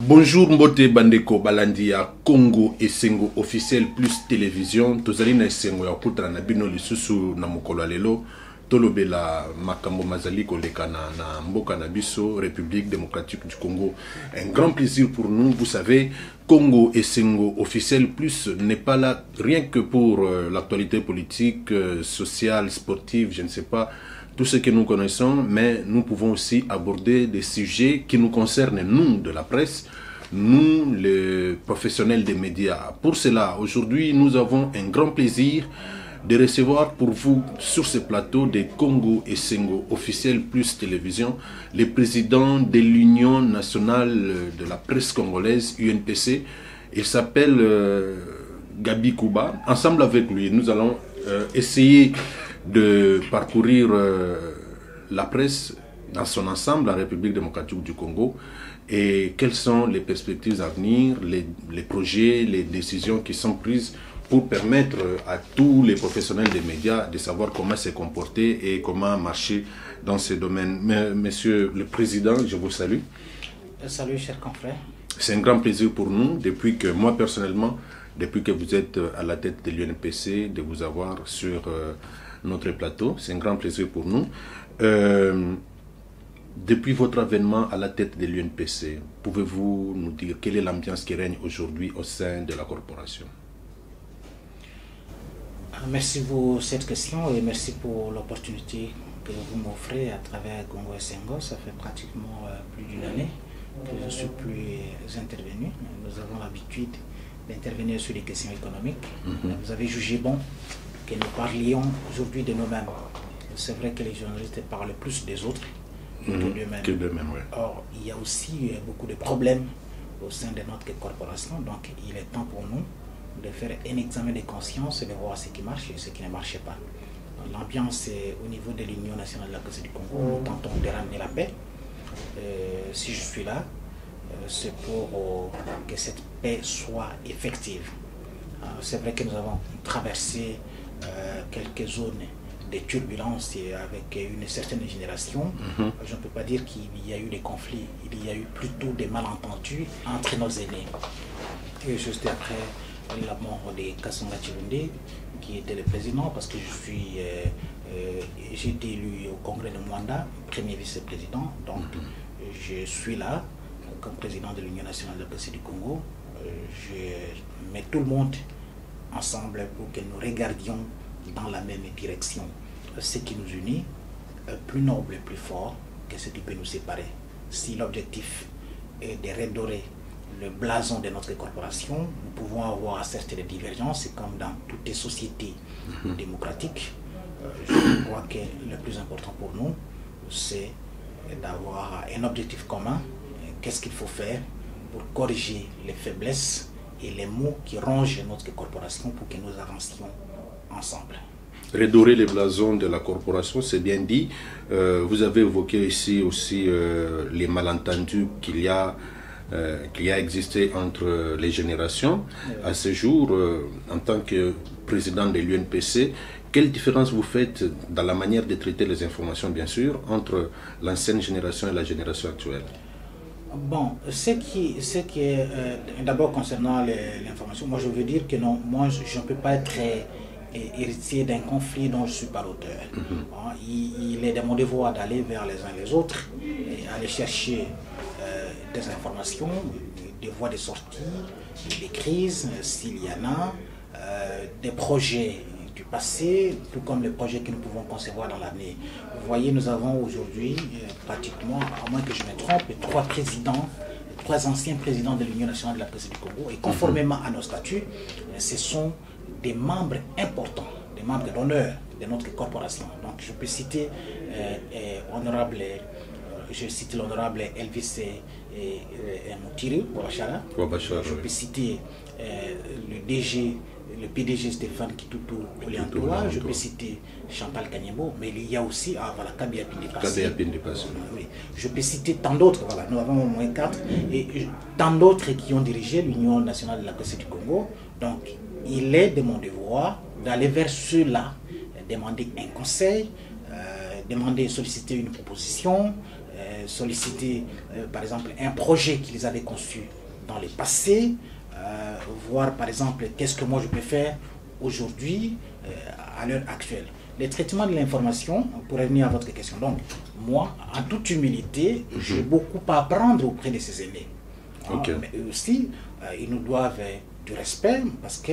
Bonjour Mbote Bandeko Balandia Congo Esengo officiel plus télévision tozali na esengo ya kutana na bino lisusu na mokolo lelo tolobela makambo mazali kolekana na mboka na biso République démocratique du Congo. Un grand plaisir pour nous, vous savez, Congo Esengo officiel plus n'est pas là rien que pour l'actualité politique, sociale, sportive, je ne sais pas, tout ce que nous connaissons, mais nous pouvons aussi aborder des sujets qui nous concernent, nous, de la presse, nous, les professionnels des médias. Pour cela, aujourd'hui, nous avons un grand plaisir de recevoir pour vous, sur ce plateau de Congo Esengo officiel plus télévision, le président de l'Union nationale de la presse congolaise, UNPC. Il s'appelle Gabi Kouba. Ensemble avec lui, nous allons essayer de parcourir la presse dans son ensemble, la République démocratique du Congo, et quelles sont les perspectives à venir, les projets, les décisions qui sont prises pour permettre à tous les professionnels des médias de savoir comment se comporter et comment marcher dans ce domaine. Monsieur le Président, je vous salue. Salut, chers confrères. C'est un grand plaisir pour nous, depuis que moi personnellement, depuis que vous êtes à la tête de l'UNPC, de vous avoir sur notre plateau. C'est un grand plaisir pour nous. Depuis votre avènement à la tête de l'UNPC, pouvez-vous nous dire quelle est l'ambiance qui règne aujourd'hui au sein de la corporation? Merci pour cette question et merci pour l'opportunité que vous m'offrez à travers Congo Esengo. Ça fait pratiquement plus d'une année que je ne suis plus intervenu. Nous avons l'habitude d'intervenir sur les questions économiques. Vous avez jugé bon que nous parlions aujourd'hui de nous-mêmes. C'est vrai que les journalistes parlent plus des autres que d'eux-mêmes. Ouais. Or, il y a aussi beaucoup de problèmes au sein de notre corporation. Donc, il est temps pour nous de faire un examen de conscience et de voir ce qui marche et ce qui ne marche pas. L'ambiance au niveau de l'Union nationale de la presse du Congo, nous tentons de ramener la paix. Si je suis là, c'est pour que cette paix soit effective. C'est vrai que nous avons traversé quelques zones de turbulences avec une certaine génération. Je ne peux pas dire qu'il y a eu des conflits, il y a eu plutôt des malentendus entre nos aînés. Et juste après la mort de Kassonga Chilunde, qui était le président, parce que j'ai été élu au congrès de Mwanda, premier vice-président, donc je suis là comme président de l'Union nationale de la presse du Congo. Je mets tout le monde ensemble pour que nous regardions dans la même direction. Ce qui nous unit, plus noble et plus fort que ce qui peut nous séparer. Si l'objectif est de redorer le blason de notre corporation, nous pouvons avoir certaines divergences, comme dans toutes les sociétés démocratiques. Je crois que le plus important pour nous, c'est d'avoir un objectif commun. Qu'est-ce qu'il faut faire pour corriger les faiblesses et les maux qui rongent notre corporation pour que nous avancions ensemble. Redorer les blasons de la corporation, c'est bien dit. Vous avez évoqué ici aussi les malentendus qu'il y a existé entre les générations. À ce jour, en tant que président de l'UNPC, quelle différence vous faites dans la manière de traiter les informations, bien sûr, entre l'ancienne génération et la génération actuelle? Bon, ce qui est d'abord concernant l'information, moi je veux dire que non, moi je ne peux pas être héritier d'un conflit dont je ne suis pas l'auteur. Il est de mon devoir d'aller vers les uns les autres et aller chercher des informations, des voies de sortie, des crises, s'il y en a, des projets du passé, tout comme les projets que nous pouvons concevoir dans l'avenir. Vous voyez, nous avons aujourd'hui pratiquement, à moins que je me trompe, trois anciens présidents de l'Union nationale de la presse du Congo, et conformément à nos statuts, ce sont des membres importants, des membres d'honneur de notre corporation. Donc je peux citer l'honorable Elvis Moutiri Ouabachara. Je peux citer le PDG Stéphane Kitutu Oliantoua. Je peux citer Chantal Kanyembo, mais il y a aussi Kabia Pindepassi. Je peux citer tant d'autres, voilà, nous avons au moins 4, et tant d'autres qui ont dirigé l'Union nationale de la presse du Congo. Donc il est de mon devoir d'aller vers ceux-là, demander un conseil, solliciter une proposition, solliciter, par exemple, un projet qu'ils avaient conçu dans le passé, voir, par exemple, qu'est-ce que moi je peux faire aujourd'hui, à l'heure actuelle. Le traitement de l'information, pour revenir à votre question, donc, moi, en toute humilité, j'ai beaucoup à apprendre auprès de ces aînés. Okay. Mais eux aussi, ils nous doivent du respect parce que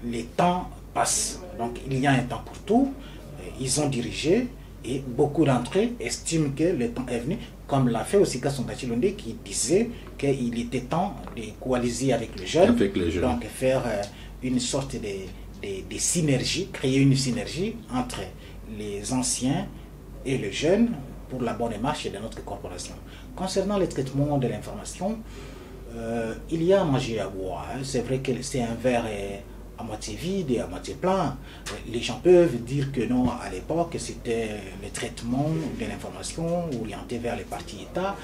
les temps passent. Donc, il y a un temps pour tout. Ils ont dirigé et beaucoup d'entre eux estiment que le temps est venu, comme l'a fait aussi Gaston Gachilonde qui disait qu'il était temps de coaliser avec les jeunes. Donc, faire une sorte de synergie, créer une synergie entre les anciens et les jeunes pour la bonne marche de notre corporation. Concernant le traitement de l'information, il y a à manger à boire. Hein. C'est vrai que c'est un verre à moitié vide et à moitié plein. Les gens peuvent dire que non, à l'époque, c'était le traitement de l'information orienté vers les partis États.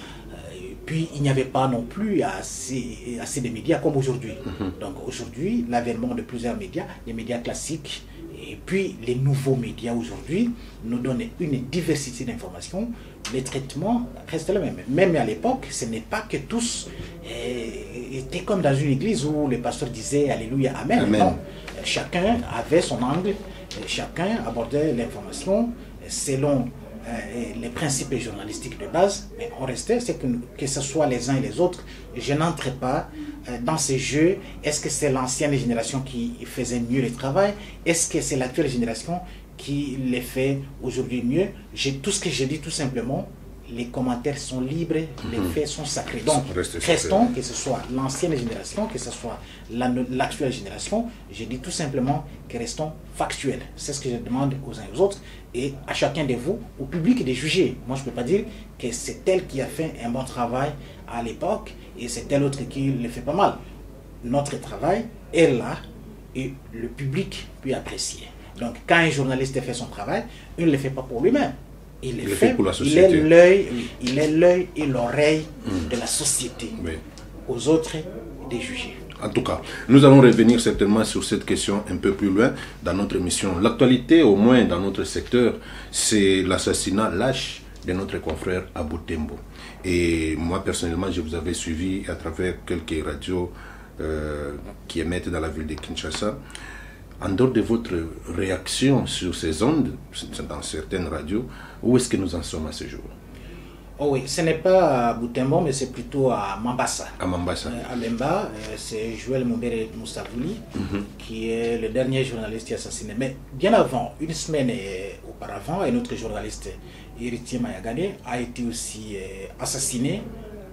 Puis, il n'y avait pas non plus assez de médias comme aujourd'hui. Donc, aujourd'hui, l'avènement de plusieurs médias, les médias classiques, et puis les nouveaux médias aujourd'hui nous donnent une diversité d'informations. Les traitements restent les mêmes. Même à l'époque, ce n'est pas que tous étaient comme dans une église où le pasteur disait Alléluia, Amen. Amen. Non, chacun avait son angle, chacun abordait l'information selon les principes journalistiques de base, mais on restait, c'est que ce soit les uns et les autres, je n'entre pas dans ces jeux. Est-ce que c'est l'ancienne génération qui faisait mieux le travail? Est-ce que c'est l'actuelle génération qui les fait aujourd'hui mieux? Tout ce que j'ai dit, tout simplement, les commentaires sont libres, les faits sont sacrés. Donc, restons, que ce soit l'ancienne génération, que ce soit l'actuelle génération, je dis tout simplement que restons factuels. C'est ce que je demande aux uns et aux autres, et à chacun de vous, au public, de juger. Moi, je ne peux pas dire que c'est tel qui a fait un bon travail à l'époque, et c'est tel autre qui le fait pas mal. Notre travail est là, et le public peut apprécier. Donc, quand un journaliste fait son travail, il ne le fait pas pour lui-même. Il est fait pour la société. Il est l'œil et l'oreille de la société. Oui. Aux autres de juger. En tout cas, nous allons revenir certainement sur cette question un peu plus loin dans notre émission. L'actualité, au moins dans notre secteur, c'est l'assassinat lâche de notre confrère Abou Tembo. Et moi, personnellement, je vous avais suivi à travers quelques radios qui émettent dans la ville de Kinshasa. En dehors de votre réaction sur ces ondes, dans certaines radios, où est-ce que nous en sommes à ce jour? Oh oui, ce n'est pas à Butembo, mais c'est plutôt à Mambasa. À Mambasa. À Lemba, c'est Joël Mumbere Moussavouli, qui est le dernier journaliste qui est assassiné. Mais bien avant, une semaine auparavant, un autre journaliste, Héritier Mayagane, a été aussi assassiné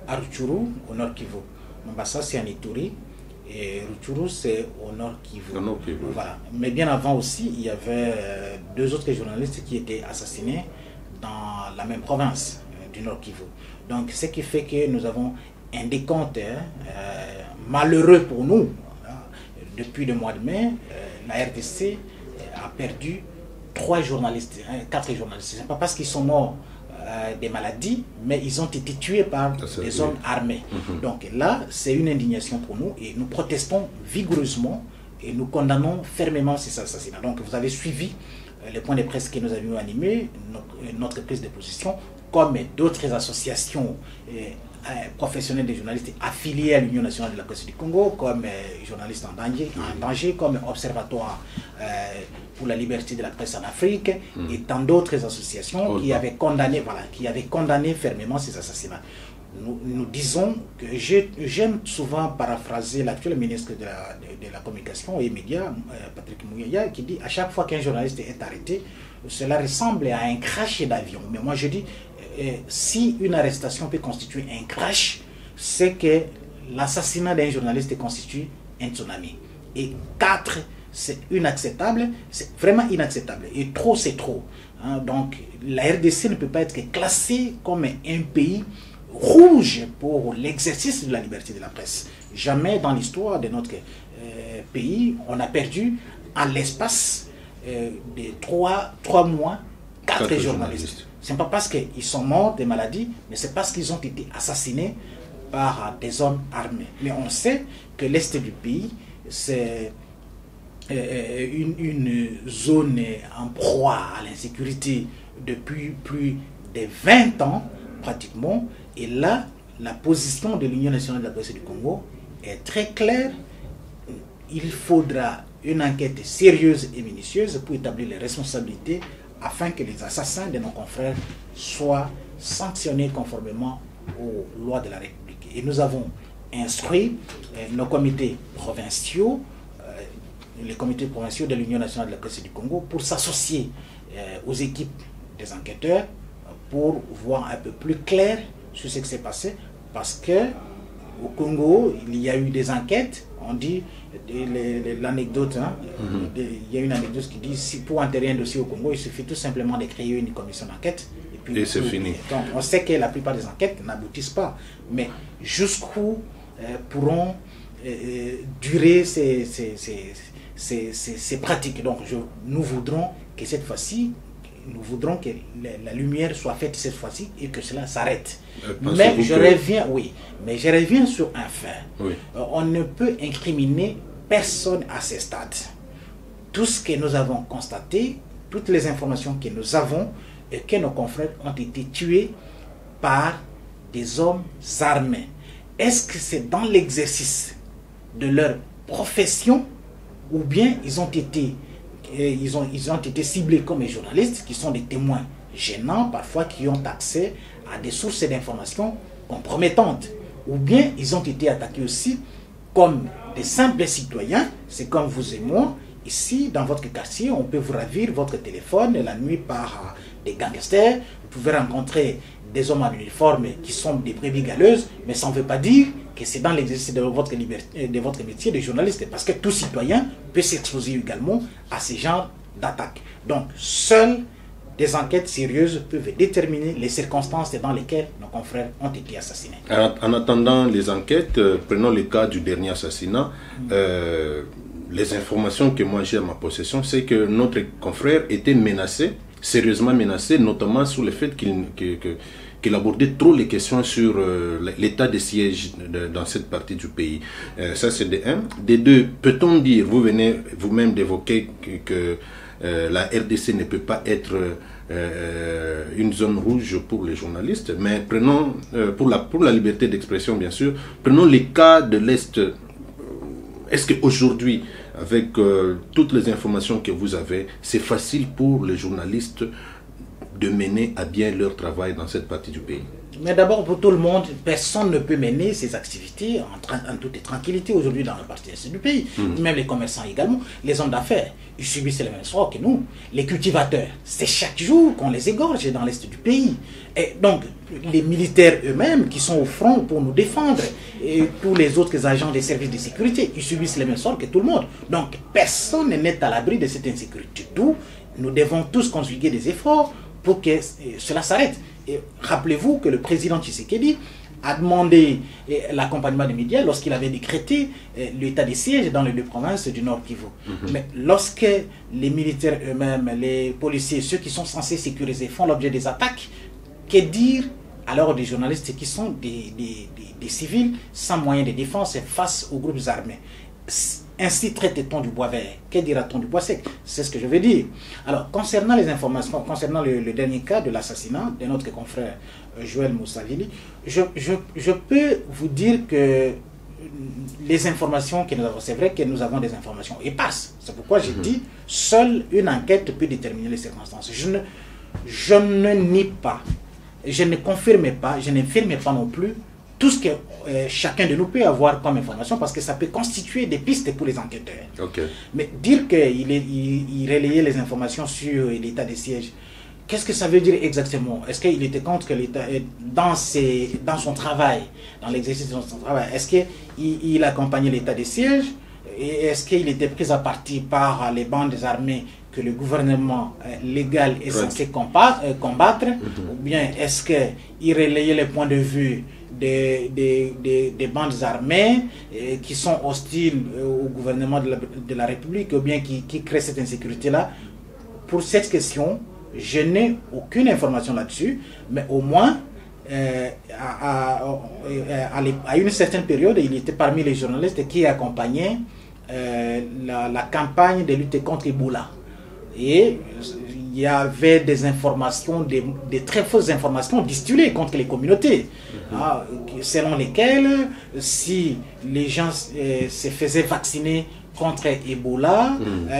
à Rutshuru, au Nord Kivu. Mambasa, c'est en Ituri. Et Rutshuru, c'est au Nord Kivu. Voilà. Mais bien avant aussi, il y avait deux autres journalistes qui étaient assassinés dans la même province du Nord Kivu. Donc, ce qui fait que nous avons un décompte malheureux pour nous. Depuis le mois de mai, la RDC a perdu 4 journalistes. Ce n'est pas parce qu'ils sont morts des maladies, mais ils ont été tués par des hommes armés. Donc là, c'est une indignation pour nous et nous protestons vigoureusement et nous condamnons fermement ces assassinats. Donc vous avez suivi les points de presse que nous avions animés, notre prise de position, comme d'autres associations professionnels des journalistes affiliés à l'Union nationale de la presse du Congo, comme journalistes en danger, comme Observatoire pour la liberté de la presse en Afrique, et tant d'autres associations qui avaient condamné fermement ces assassinats. Nous disons que j'aime souvent paraphraser l'actuel ministre de la communication et médias, Patrick Mouyaya, qui dit à chaque fois qu'un journaliste est arrêté, cela ressemble à un crash d'avion. Mais moi je dis, si une arrestation peut constituer un crash, c'est que l'assassinat d'un journaliste constitue un tsunami. Et 4, c'est inacceptable, c'est vraiment inacceptable. Et trop, c'est trop. Donc la RDC ne peut pas être classée comme un pays rouge pour l'exercice de la liberté de la presse. Jamais dans l'histoire de notre pays, on a perdu en l'espace de 3 mois 4 journalistes. Ce n'est pas parce qu'ils sont morts des maladies, mais c'est parce qu'ils ont été assassinés par des hommes armés. Mais on sait que l'Est du pays, c'est une zone en proie à l'insécurité depuis plus de 20 ans. pratiquement. Et là, la position de l'Union nationale de la presse du Congo est très claire. Il faudra une enquête sérieuse et minutieuse pour établir les responsabilités afin que les assassins de nos confrères soient sanctionnés conformément aux lois de la République. Et nous avons instruit nos comités provinciaux, les comités provinciaux de l'Union nationale de la presse du Congo, pour s'associer aux équipes des enquêteurs pour voir un peu plus clair sur ce qui s'est passé, parce que au Congo, il y a eu des enquêtes. On dit l'anecdote, hein, il y a une anecdote qui dit si pour enterrer un dossier au Congo, il suffit tout simplement de créer une commission d'enquête. Et c'est fini. Donc, on sait que la plupart des enquêtes n'aboutissent pas. Mais jusqu'où pourront durer ces pratiques. Donc, nous voudrons que cette fois-ci, que la lumière soit faite cette fois-ci et que cela s'arrête. Mais je reviens sur un fait. Oui. On ne peut incriminer personne à ce stade. Tout ce que nous avons constaté, toutes les informations que nous avons, et que nos confrères ont été tués par des hommes armés. Est-ce que c'est dans l'exercice de leur profession ou bien ils ont été ciblés comme des journalistes qui sont des témoins gênants, parfois qui ont accès à des sources d'informations compromettantes, ou bien ils ont été attaqués aussi comme des simples citoyens, c'est comme vous et moi. Ici, dans votre quartier, on peut vous ravir votre téléphone la nuit par des gangsters. Vous pouvez rencontrer des hommes en uniforme qui sont des brebis galeuses, mais ça ne veut pas dire que c'est dans l'exercice de votre métier de journaliste, parce que tout citoyen peut s'exposer également à ce genre d'attaque. Donc, seules des enquêtes sérieuses peuvent déterminer les circonstances dans lesquelles nos confrères ont été assassinés. En attendant les enquêtes, prenons le cas du dernier assassinat. Les informations que moi j'ai à ma possession, c'est que notre confrère était menacé, sérieusement menacé, notamment sur le fait qu'il abordait trop les questions sur l'état de siège dans cette partie du pays. Ça, c'est de un. De deux, peut-on dire, vous venez vous-même d'évoquer que la RDC ne peut pas être une zone rouge pour les journalistes, mais prenons, pour la liberté d'expression bien sûr, prenons les cas de l'Est. Est-ce qu'aujourd'hui, avec toutes les informations que vous avez, c'est facile pour les journalistes de mener à bien leur travail dans cette partie du pays? Mais d'abord, pour tout le monde, personne ne peut mener ses activités en toute tranquillité aujourd'hui dans la partie est du pays. Même les commerçants également, les hommes d'affaires, ils subissent les mêmes sorts que nous. Les cultivateurs, c'est chaque jour qu'on les égorge dans l'est du pays. Et donc, les militaires eux-mêmes qui sont au front pour nous défendre, et tous les autres agents des services de sécurité, ils subissent les mêmes sorts que tout le monde. Donc, personne n'est à l'abri de cette insécurité. D'où nous devons tous conjuguer des efforts pour que cela s'arrête. Et rappelez-vous que le président Tshisekedi a demandé l'accompagnement des médias lorsqu'il avait décrété l'état de siège dans les deux provinces du Nord Kivu. Mais lorsque les militaires eux-mêmes, les policiers, ceux qui sont censés sécuriser font l'objet des attaques, que dire alors des journalistes qui sont des civils sans moyens de défense face aux groupes armés? Ainsi traite-t-on du bois vert. Que dira-t-on du bois sec? C'est ce que je veux dire. Alors, concernant les informations, concernant le dernier cas de l'assassinat de notre confrère Joël Moussavili, je peux vous dire que les informations que nous avons, c'est vrai que nous avons des informations éparses. C'est pourquoi j'ai dit, seule une enquête peut déterminer les circonstances. Je ne nie pas, je ne confirme pas, je n'infirme pas non plus tout ce que chacun de nous peut avoir comme information, parce que ça peut constituer des pistes pour les enquêteurs. Okay. Mais dire qu'il relayait les informations sur l'état des sièges, qu'est-ce que ça veut dire exactement? Est-ce qu'il était contre que l'État, dans son travail, dans l'exercice de son travail, est-ce qu'il accompagnait l'état des sièges? Et est-ce qu'il était pris à partie par les bandes armées que le gouvernement légal est censé combattre? Ou bien est-ce qu'il relayait les points de vue des bandes armées qui sont hostiles au gouvernement de la République, ou bien qui créent cette insécurité-là? Pour cette question, je n'ai aucune information là-dessus, mais au moins, à une certaine période, il était parmi les journalistes qui accompagnaient la campagne de lutte contre Ebola. Et il y avait des informations, des très fausses informations distillées contre les communautés, selon lesquelles si les gens se faisaient vacciner contre Ebola,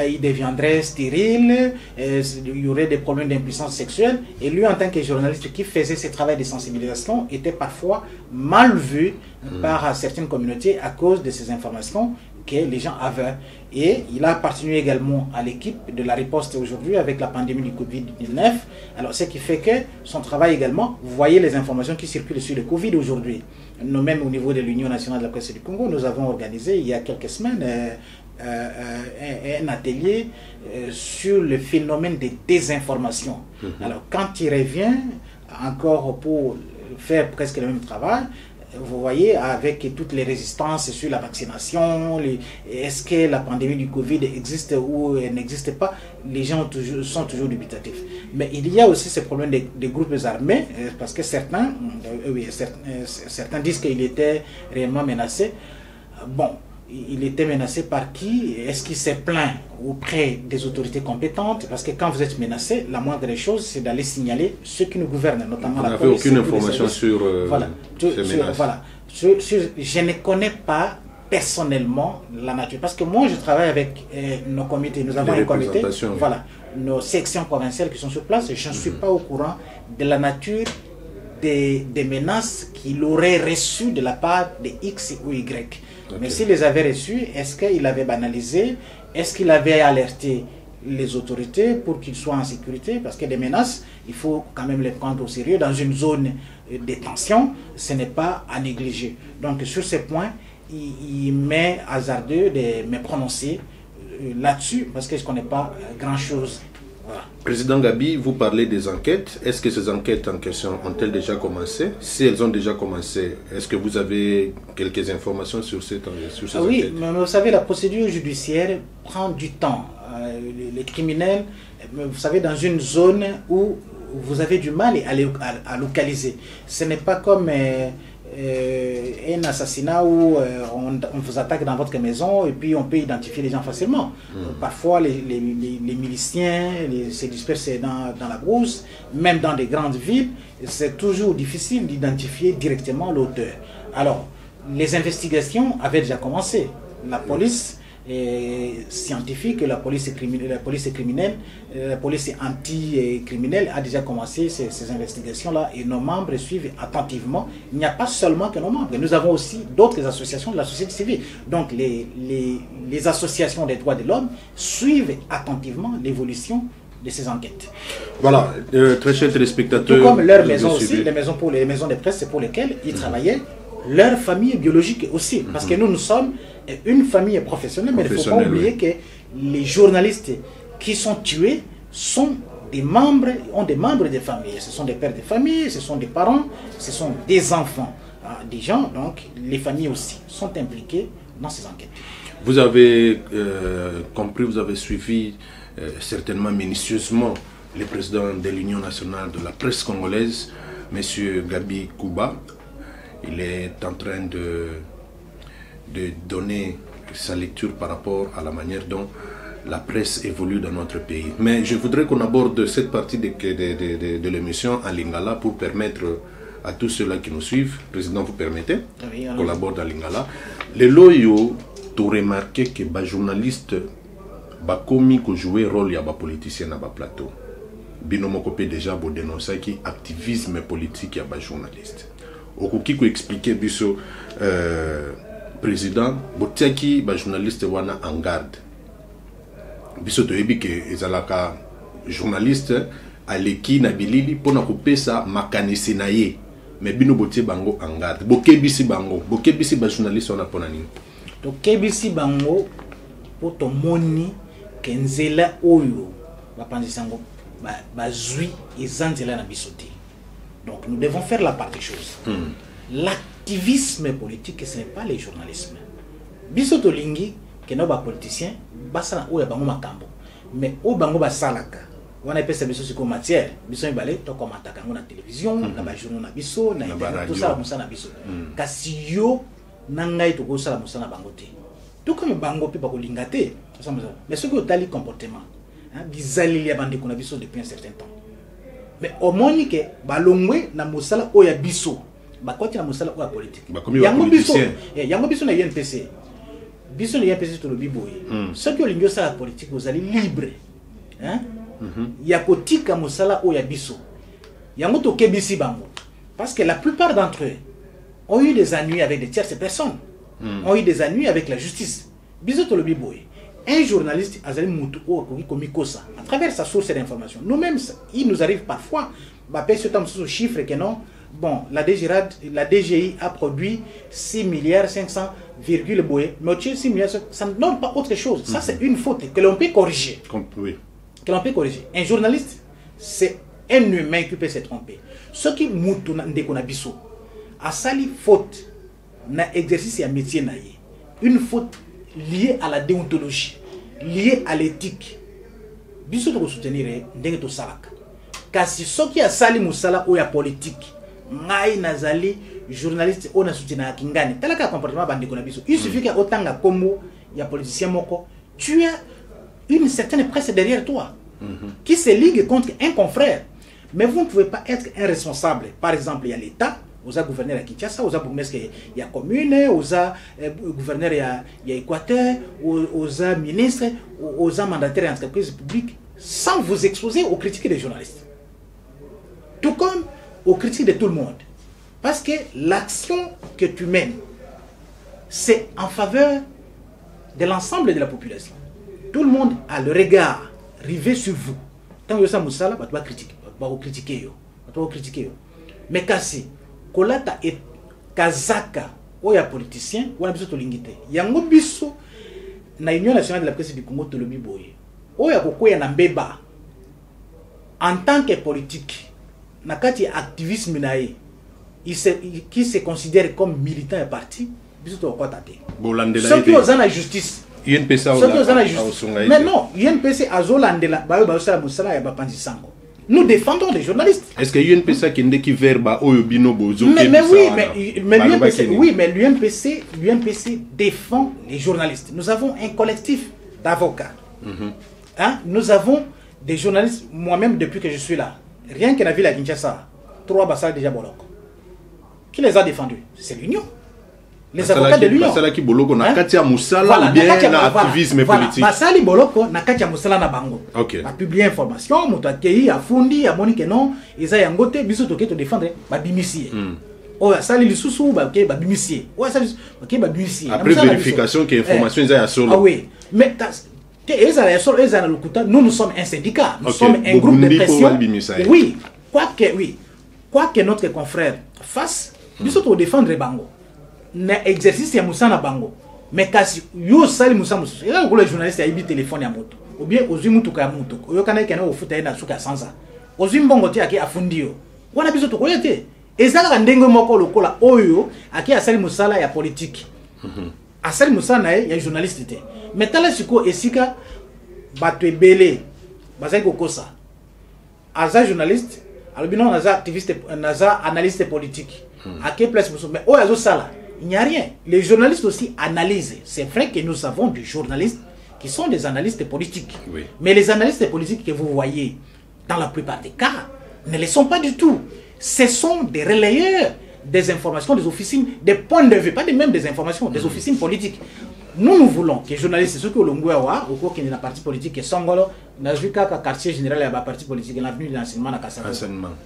ils deviendraient stériles, il y aurait des problèmes d'impuissance sexuelle. Et lui, en tant que journaliste qui faisait ce travail de sensibilisation, était parfois mal vu par certaines communautés à cause de ces informations que les gens avaient. Et il a appartenu également à l'équipe de la riposte aujourd'hui avec la pandémie du Covid-19. Alors, ce qui fait que son travail également, vous voyez les informations qui circulent sur le Covid aujourd'hui. Nous-mêmes, au niveau de l'Union nationale de la presse du Congo, nous avons organisé il y a quelques semaines un atelier sur le phénomène de désinformation. Alors, quand il revient encore pour faire presque le même travail, vous voyez, avec toutes les résistances sur la vaccination, est-ce que la pandémie du Covid existe ou elle n'existe pas, les gens sont toujours dubitatifs. Mais il y a aussi ce problème des groupes armés, parce que certains disent qu'il était réellement menacé. Bon, il était menacé par qui? Est-ce qu'il s'est plaint auprès des autorités compétentes? Parce que quand vous êtes menacé, la moindre des choses, c'est d'aller signaler ceux qui nous gouvernent, notamment la police. Vous n'avez aucune information sur ces menaces? Voilà. Je ne connais pas personnellement la nature. Parce que moi, je travaille avec nos comités. Nous avons un comité, voilà, nos sections provinciales qui sont sur place. Je ne suis pas au courant de la nature des menaces qu'il aurait reçues de la part de X ou Y. Mais s'il les avait reçus, est-ce qu'il avait banalisé? Est-ce qu'il avait alerté les autorités pour qu'ils soient en sécurité? Parce que des menaces, il faut quand même les prendre au sérieux. Dans une zone de tension, ce n'est pas à négliger. Donc sur ce point, il m'est hasardeux de me prononcer là-dessus parce que je ne connais pas grand-chose. Voilà. Président Gabi, vous parlez des enquêtes. Est-ce que ces enquêtes en question ont-elles déjà commencé? Si elles ont déjà commencé, est-ce que vous avez quelques informations sur ces enquêtes? Oui, mais vous savez, la procédure judiciaire prend du temps. Les criminels, vous savez, dans une zone où vous avez du mal à localiser. Ce n'est pas comme un assassinat où on vous attaque dans votre maison et puis on peut identifier les gens facilement. Parfois, les miliciens se dispersent dans la brousse, même dans des grandes villes, c'est toujours difficile d'identifier directement l'auteur. Alors, les investigations avaient déjà commencé. La police scientifique, la police criminelle, la police anti-criminelle a déjà commencé ces investigations-là et nos membres suivent attentivement. Il n'y a pas seulement que nos membres, nous avons aussi d'autres associations de la société civile. Donc les associations des droits de l'homme suivent attentivement l'évolution de ces enquêtes. Voilà, très chers téléspectateurs. Tout comme leurs maisons aussi, les maisons de presse pour lesquelles ils travaillaient, leur famille biologique aussi. Parce que nous sommes une famille professionnelle, mais il ne faut pas oublier que les journalistes qui sont tués sont ont des membres de famille. Ce sont des pères de famille, ce sont des parents, ce sont des enfants. Des gens, donc les familles aussi sont impliquées dans ces enquêtes. Vous avez compris, vous avez suivi certainement minutieusement le président de l'Union nationale de la presse congolaise, M. Gabi Kouba. Il est en train de donner sa lecture par rapport à la manière dont la presse évolue dans notre pays. Mais je voudrais qu'on aborde cette partie de l'émission en lingala pour permettre à tous ceux-là qui nous suivent, Président, vous permettez, qu'on aborde en lingala. Les loyaux, tu remarqué que les journalistes bakomi ko jouer rôle ya ba politicien na ba plateau. Binomoko peut déjà vous dénoncer qui activisme politique ya ba journaliste. Okoki ko expliquer biso président botiaki ba journaliste wana en garde. Biso to yebi ke ezalaka journaliste aleki na bilili pona kopesa makanisi na ye. Mais bino botie bango en garde. Bokebisi bango, bokebisi ba journaliste wana pona nini? To kebisi bango po to moni kenzela oyo bapanzisango bazui ezanzela na bisoté. Donc nous devons faire la part des choses. L'activisme politique, ce n'est pas le journalisme. Bisoto lingi que nos politiciens basana oya bango makambo. Mais o bango basalaka. On appelle ça biso comme matière. Biso balé to komata kango na télévision, na ba journaux na biso, na tout ça musana biso. Kasi yo nangai to ko sala musana bango te. Tout comme bango pe ba ko lingate. Mais ce que tali comportement bizali ya bande qu'on a biso depuis un certain temps. Mais au moins que balongwe na mosala oya biso ba koti na mosala oya politique. Yango biso na UNPC. Biso na UNPC to le biboye. Ceux qui ont ça la politique vous allez libre. Hein? Ya kotika mosala oya biso. Yango to kebisi bango. Parce que la plupart d'entre eux ont eu des ennuis avec des tierces personnes. Ont eu des ennuis avec la justice. Biso to le biboye. Un journaliste a à travers sa source d'information. Nous-mêmes, il nous arrive parfois, ce chiffre que non, bon, la DGI a produit 6 milliards 500 virgule boé, mais 6 milliards, ça ne donne pas autre chose. Ça, c'est une faute que l'on peut corriger. Oui. Que l'on peut corriger. Un journaliste, c'est un humain qui peut se tromper. Ce qui moutou qu'on a biso, a sali faute, na exercice et métier naïe. Une faute lié à la déontologie, lié à l'éthique. Biso to soutenir ndenge to salaka. Kasi soki ya sali musala o ya politique, ngai nazali journaliste on a soutenu kingani. Talaka comportement bande ko na biso. Il suffit que otanga kombo ya politicien moko, tu as une certaine presse derrière toi qui se ligue contre un confrère. Mais vous ne pouvez pas être un responsable. Par exemple, il y a l'État, aux gouverneurs à Kinshasa, aux bourgmestres il y a commune, aux gouverneurs il y a Équateur, aux ministres, aux mandataires d'entreprises publiques, sans vous exposer aux critiques des journalistes. Tout comme aux critiques de tout le monde. Parce que l'action que tu mènes, c'est en faveur de l'ensemble de la population. Tout le monde a le regard rivé sur vous. Tant que ça moussala, tu vas critiquer. Mais kasi, kolata et kazaka, oya politicien, oya biso to lingite. Yango biso na Union nationale de la presse du Congo to lobi boye. Oya kokoya na mbeba. En tant que politique, na kati activisme nae, qui se considère comme militant et parti, biso to kwa tate. Ceux qui ont la justice. UNPC mais non, UNPC a zolandela ba ba sala musala ya ba panzisango. Nous défendons les journalistes. Est-ce que l'UNPC qui verba oyobino bozo? Mais oui, mais l'UNPC défend les journalistes. Nous avons un collectif d'avocats. Hein? Nous avons des journalistes, moi-même depuis que je suis là. Rien que la ville à Kinshasa, 3 bassales déjà boloko. Qui les a défendus? C'est l'Union. Les avocats de l'Union. Basala ki boloko na katia musala ou bien na activisme politique. Basali boloko na katia musala na bango. OK. A publié information, moto akei a fundi a moni que non, eza yangote biso to keto défendre ba bimisie. O sali lisusu ba ke ba bimisie. O sali ba bimisie. Après vérification que information eza ya solo. Ah oui. Mais nous sommes un syndicat, nous sommes un groupe de pression. Oui, quoi que notre confrère fasse, nous sommes défendre bango. L'exercice est moussa na bango. Mais kasi yo sali moussa moussa. Et là le journaliste a eu téléphone ya moto. Ou bien ozu mutu ka moto. Yo kana kana ofuta na suka sansa. Ozu mbongo ti aki afundio. Wana biso to koyete. Ezala ndenge moko lokola oyo aki asali musala ya politique. Asali musala na ya journaliste te. Mais tala siko esika bato ebele bazali kokosa. Aza journaliste, alobino naza activiste, naza analyste politique. À quelle place mais oh azo sala. Il n'y a rien. Les journalistes aussi analysent. C'est vrai que nous avons des journalistes qui sont des analystes politiques. Oui. Mais les analystes politiques que vous voyez, dans la plupart des cas, ne les sont pas du tout. Ce sont des relayeurs des informations des officines, des points de vue, pas même des informations, des officines politiques. Nous voulons que les journalistes, ceux qui ont au cours de la partie politique, et Songolo, n'a vu qu'un quartier général de la partie politique, et l'avenue de l'enseignement à Kassava.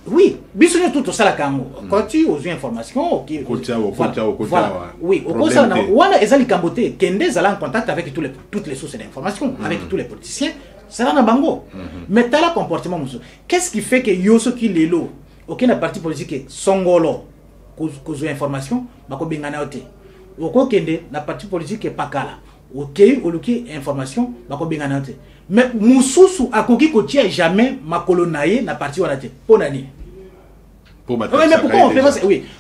Oui, bisous tout ça la Kango. Quand tu as une information, ok. Voilà. Oui, au cours de ça, on a ezali kambote, Kende zala en contact avec toutes les sources d'information, avec tous les politiciens, ça là na bango. Mais t'as le comportement, qu'est-ce qui fait que yoso qui l'élo, aucune partie politique, Songolo, cause information, bako bingana ote. Oko kende na parti politique pakala OK oluki information bako bengana te mais mususu akoki kotia jamais makolo naye na parti wana te ponani pour battre mais pourquoi on peut pas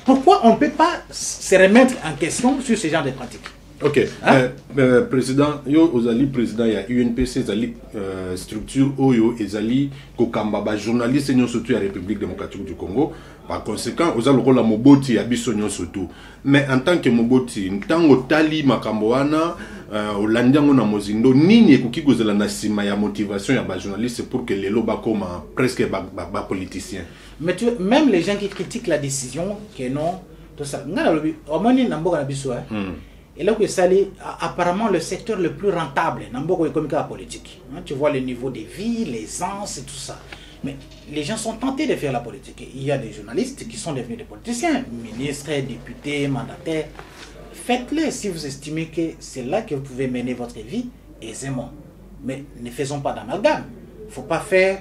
pourquoi on peut pas se remettre en question sur ce genre de pratiques? OK président yo ozali président ya UNPC zali structure oyo ezali kokamba ba journaliste nyo surtout ya République démocratique du Congo. Par conséquent, aux allons la moboti à bisognon surtout. Mais en tant que moboti, tant au tali makamboana, Hollande ngona mozindo nini ekoki kozela na sima ya motivation ya ba journaliste pour que les loba comme presque ba politiciens. Mais même les gens qui critiquent la décision que non tout ça ngana lobi omoni na mboka na biso et là que ça apparemment le secteur le plus rentable na mboka économique et politique. Tu vois le niveau de vie, l'aisance et tout ça. Mais les gens sont tentés de faire la politique. Il y a des journalistes qui sont devenus des politiciens, ministres, députés, mandataires. Faites-le si vous estimez que c'est là que vous pouvez mener votre vie aisément. Mais ne faisons pas d'amalgame. Il ne faut pas faire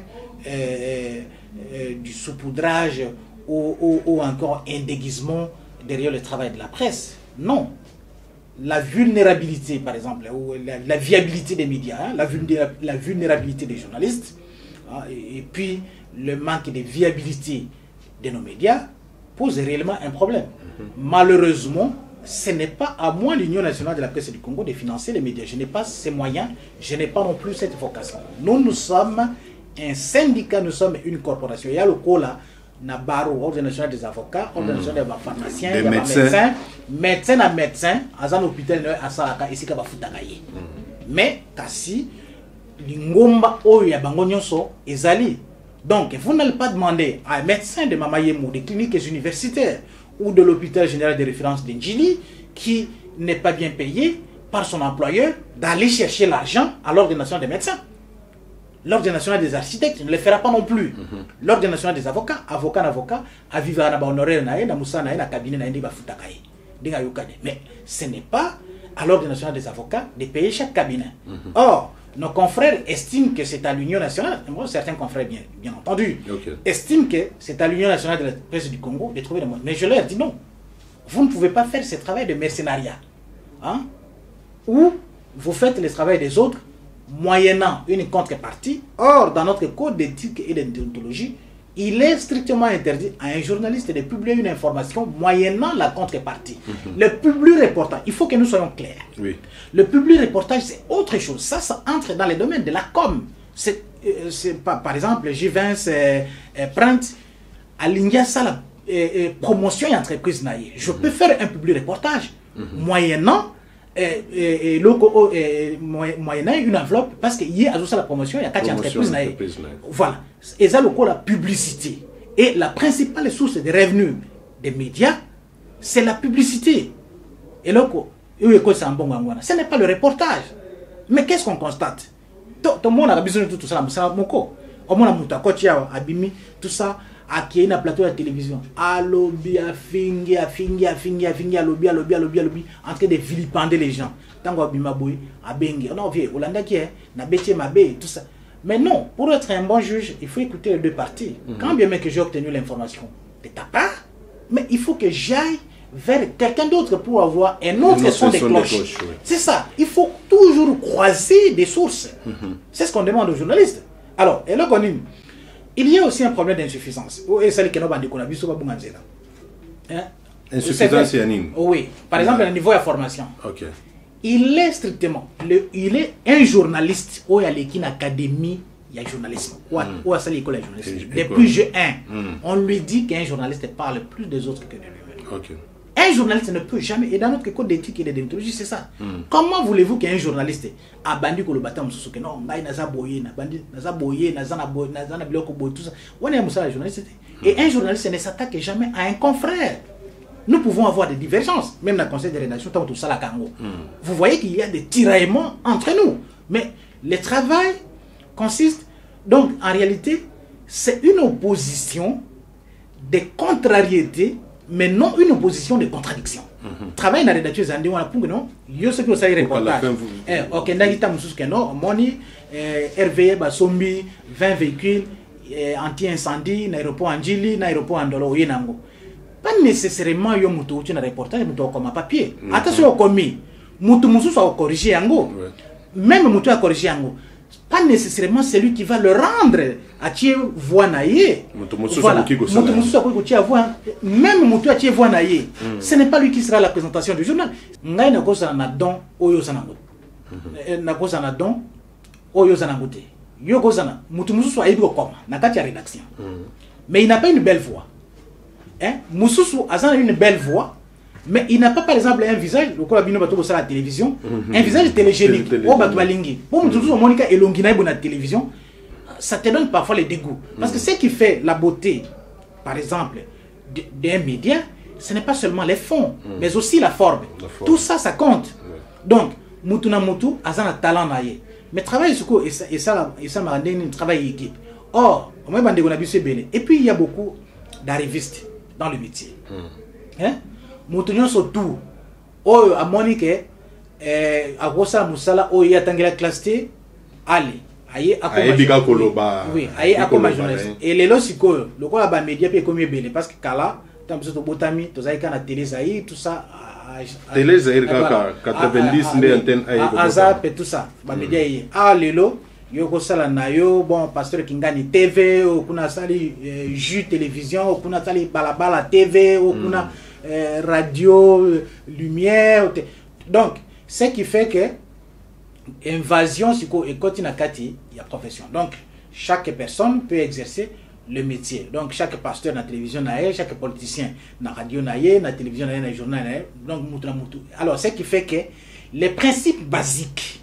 du saupoudrage ou encore un déguisement derrière le travail de la presse. Non. La vulnérabilité, par exemple, ou la viabilité des médias, la vulnérabilité des journalistes, et puis le manque de viabilité de nos médias pose réellement un problème. Malheureusement, ce n'est pas à moi, l'Union nationale de la presse du Congo, de financer les médias. Je n'ai pas ces moyens, je n'ai pas non plus cette vocation. Nous sommes un syndicat, nous sommes une corporation. Il y a le COLA, Nabaro, Ordre national des avocats, Ordre national des pharmaciens, des médecins à médecins, à un hôpital à Salaka, ici à Bafutagaye. Mais, Kassi, Lingomba, Oya, Bangonyoso, Ezali. Donc, vous n'allez pas demander à un médecin de Mamayemo, des cliniques universitaires, ou de l'hôpital général de référence d'Indjili, qui n'est pas bien payé par son employeur, d'aller chercher l'argent à l'Ordre national des médecins. L'Ordre national des architectes ne le fera pas non plus. L'Ordre national des avocats, avocat, à vivre à honoraire, à Moussa, à cabinet, mais ce n'est pas à l'Ordre national des avocats de payer chaque cabinet. Or, nos confrères estiment que c'est à l'Union nationale, certains confrères bien entendu, estiment que c'est à l'Union nationale de la presse du Congo de trouver des moyens. Mais je leur dis non. Vous ne pouvez pas faire ce travail de mercenariat. Ou vous faites le travail des autres moyennant une contrepartie. Or, dans notre code d'éthique et de déontologie, il est strictement interdit à un journaliste de publier une information moyennant la contrepartie. Le public reportage, il faut que nous soyons clairs. Oui. Le public reportage, c'est autre chose. Ça entre dans les domaines de la com. Par exemple, J20 Print, à l'Indiasa, la promotion et entreprise naïe. Je peux faire un public reportage moyennant moyennant une enveloppe parce qu'il y a la promotion, il y a 4 entreprises. Voilà. Et ça, la publicité. Et la principale source de revenus des médias, c'est la publicité. Et là, ce n'est pas le reportage. Mais qu'est-ce qu'on constate? Tout le monde a besoin de tout ça. Au moins, tout ça. Qui est un plateau de télévision, alobi, afingi, alobi, en train de vilipender les gens. Tant qu'on bimaboui, abengi, on a vu, Hollanda qui est, na bêtier mabé, tout ça. Mais non, pour être un bon juge, il faut écouter les deux parties. Quand bien même que j'ai obtenu l'information de ta part, mais il faut que j'aille vers quelqu'un d'autre pour avoir un autre son de cloche. Oui. C'est ça, il faut toujours croiser des sources. C'est ce qu'on demande aux journalistes. Alors, et là, il y a aussi un problème d'insuffisance. Insuffisance, c'est oui. Par exemple, au niveau de la formation. Il est strictement, il est un journaliste où il y a l'équipe académie, il y a journalisme. Où est l'école de journalisme. Depuis G1, on lui dit qu'un journaliste parle plus des autres que de lui-même. Un journaliste ne peut jamais, et dans notre code d'éthique et de déontologie, c'est ça. Comment voulez-vous qu'un journaliste a bandit que le bâtiment que non, n'a boyé, tout ça. On est un journaliste. Et un journaliste ne s'attaque jamais à un confrère. Nous pouvons avoir des divergences, même dans le conseil de rédaction, tant tout ça la Congo. Vous voyez qu'il y a des tiraillements entre nous. Mais le travail consiste, donc en réalité, c'est une opposition de contrariétés, mais non une opposition de contradiction. Travail dans la rédaction, c'est un peu non. Je sais que ça y est reportage. Ok, n'agita musuke no, moni, RVE basombi, 20 véhicules anti-incendie, n'aéroport Anjili, n'aéroport Andolo, yenango. Pas nécessairement yo mutu uti na reportage, mutu comme papier. Attention au commis, mutu mususu a corrigé yango. Même mutu a corrigé yango. Pas nécessairement celui qui va le rendre à tier voix naïe. Voilà. Même mutu a tier voix naïe. Ce n'est pas lui qui sera la présentation du journal. Ngai na kosa na don oyo sanango. Na kosa na don oyo sanango te. Yo kosa na mutu mususu a ibi okoma na kati ya rédaction. Mais il n'a pas une belle voix. Hein? Mususu a une belle voix, Mais il n'a pas, par exemple, un visage, le quoi bino bato à la télévision, un visage télégénique. Oh, bato balingi. Pour nous, Monica et Longina à la télévision, ça te donne parfois les dégoûts. Parce que ce qui fait la beauté, par exemple, d'un média, ce n'est pas seulement les fonds, mais aussi la forme. Tout ça, ça compte. Donc, Mutuna Mutu, Azana talent naïe. Mais travail sur quoi, et ça m'a rendu un travail équipe. Or, on m'a demandé qu'on a vu ce bélé. Et puis, il y a beaucoup d'arrivistes dans le métier. Hein? Mutunion surtout, oh, à Monique, à Rosa Moussala, oh, il y a tant que la classe T, allez. Oui, aïe, à comme journaliste. Et les lorsiko, le quoi là-bas, média, puis comme bélé. Parce que Kala, tant que c'est au Botami, tout ça, il y a la télé, tout ça. Télé, c'est 90, les antennes, Azap et tout ça. Bah, média, ah, Lelo. Yoko sala na yo bon pasteur Kingani TV ou kuna sali Jus télévision ou kuna sali balabala TV ou kuna radio lumière donc ce qui fait que invasion siko et kotina kati il y a profession donc chaque personne peut exercer le métier donc chaque pasteur na télévision na chaque politicien na radio na télévision na journal na donc mutu alors ce qui fait que les principes basiques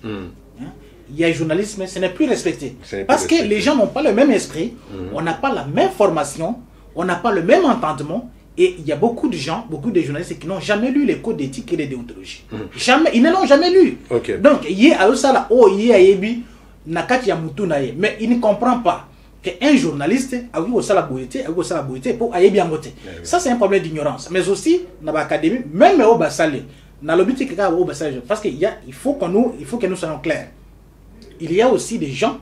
il y a un journalisme, ce n'est plus respecté. Parce que les gens n'ont pas le même esprit, on n'a pas la même formation, on n'a pas le même entendement, et il y a beaucoup de gens, beaucoup de journalistes qui n'ont jamais lu les codes d'éthique et de déontologie. Jamais, ils ne l'ont jamais lu. Donc, il y a ça là, il y a Yebi, Nakati Yamutu Naye, mais il ne comprend pas qu'un journaliste a eu ça la beauté pour aller bien voter. Ça, c'est un problème d'ignorance. Mais aussi, dans l'académie, même au Bassalé, dans le but parce qu'il faut que nous soyons clairs. Il y a aussi des gens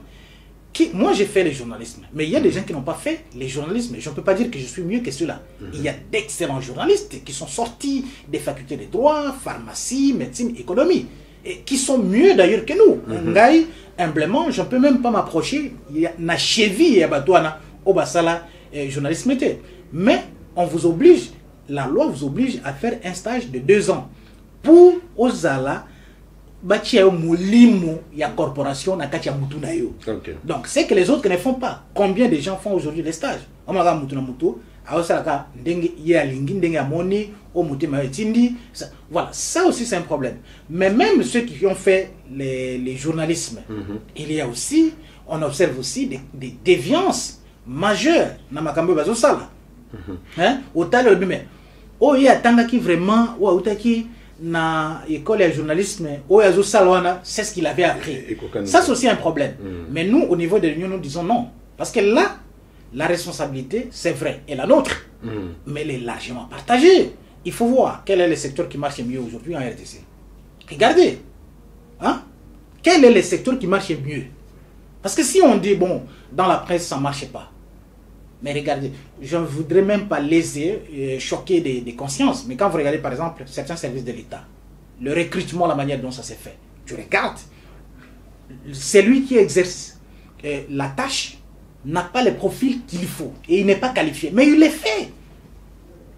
qui... Moi, j'ai fait le journalisme, mais il y a des gens qui n'ont pas fait le journalisme. Je ne peux pas dire que je suis mieux que ceux-là. Il y a d'excellents journalistes qui sont sortis des facultés de droit, pharmacie, médecine, économie, et qui sont mieux d'ailleurs que nous. Ngai, humblement, je ne peux même pas m'approcher. Il y a na cheville et batouana au basala journalisme. Mais on vous oblige, la loi vous oblige à faire un stage de 2 ans pour Ozala. Il y a corporation donc c'est que les autres ne font pas. Combien de gens font aujourd'hui les stages? Voilà, ça aussi c'est un problème. Mais même ceux qui ont fait les journalismes, il y a aussi, on observe aussi des déviances majeures dans ma cambo bazo sala. Hein? Autant le bimé. Oh il y a tant qui vraiment ou autaki na école de journalisme c'est ce qu'il avait appris. Ça c'est aussi un problème. Mais nous au niveau de l'Union nous disons non parce que là la responsabilité c'est vrai est la nôtre mais elle est largement partagée. Il faut voir quel est le secteur qui marche mieux aujourd'hui en RDC. Regardez hein? Quel est le secteur qui marche mieux parce que si on dit bon dans la presse ça ne marche pas. Mais regardez, je ne voudrais même pas léser, choquer des consciences. Mais quand vous regardez par exemple certains services de l'État, le recrutement, la manière dont ça s'est fait, tu regardes, celui qui exerce la tâche n'a pas le profil qu'il faut et il n'est pas qualifié. Mais il est fait.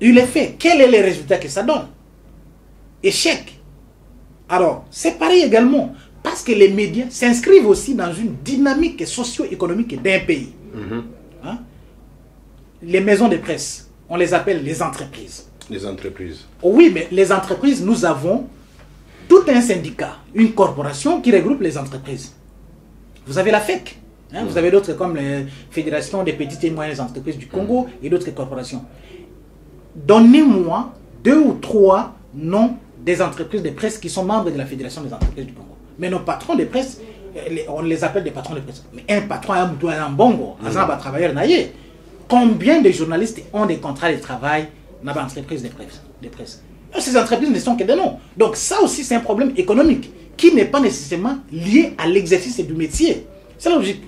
Il est fait. Quel est le résultat que ça donne? Échec. Alors, c'est pareil également. Parce que les médias s'inscrivent aussi dans une dynamique socio-économique d'un pays. Hein? Les maisons de presse, on les appelle les entreprises. Les entreprises. Oui, mais les entreprises, nous avons tout un syndicat, une corporation qui regroupe les entreprises. Vous avez la FEC, hein, vous avez d'autres comme la Fédération des petites et moyennes entreprises du Congo et d'autres corporations. Donnez-moi 2 ou 3 noms des entreprises de presse qui sont membres de la Fédération des entreprises du Congo. Mais nos patrons de presse, on les appelle des patrons de presse. Mais un patron, un bongo, un travailleur naïe. Combien de journalistes ont des contrats de travail dans les entreprises de presse? Ces entreprises ne sont que des noms. Donc ça aussi c'est un problème économique qui n'est pas nécessairement lié à l'exercice du métier. C'est la logique.